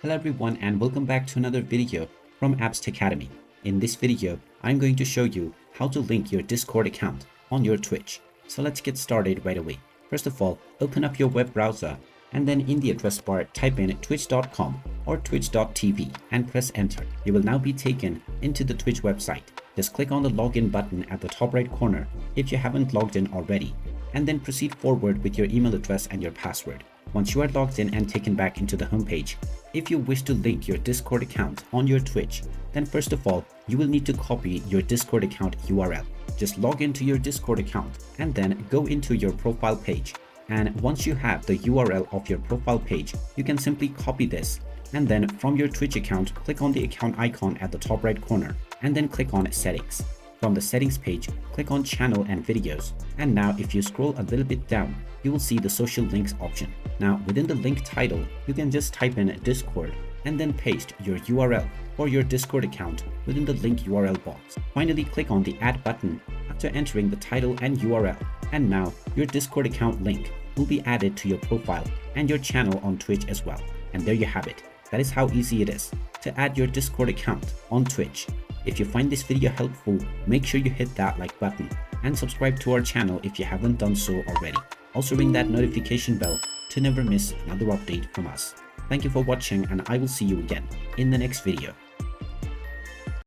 Hello everyone and welcome back to another video from Appst Academy. In this video, I'm going to show you how to link your Discord account on your Twitch. So let's get started right away. First of all, open up your web browser and then in the address bar type in twitch.com or twitch.tv and press enter. You will now be taken into the Twitch website. Just click on the login button at the top right corner if you haven't logged in already, and then proceed forward with your email address and your password. Once you are logged in and taken back into the homepage, if you wish to link your Discord account on your Twitch, then first of all, you will need to copy your Discord account URL. Just log into your Discord account and then go into your profile page. And once you have the URL of your profile page, you can simply copy this. And then from your Twitch account, click on the account icon at the top right corner and then click on settings. From the settings page, click on channel and videos. And now if you scroll a little bit down, you will see the social links option. Now within the link title, you can just type in Discord and then paste your URL for your Discord account within the link URL box. Finally, click on the add button after entering the title and URL. And now your Discord account link will be added to your profile and your channel on Twitch as well. And there you have it. That is how easy it is to add your Discord account on Twitch. If you find this video helpful, make sure you hit that like button and subscribe to our channel if you haven't done so already. Also ring that notification bell to never miss another update from us. Thank you for watching and I will see you again in the next video.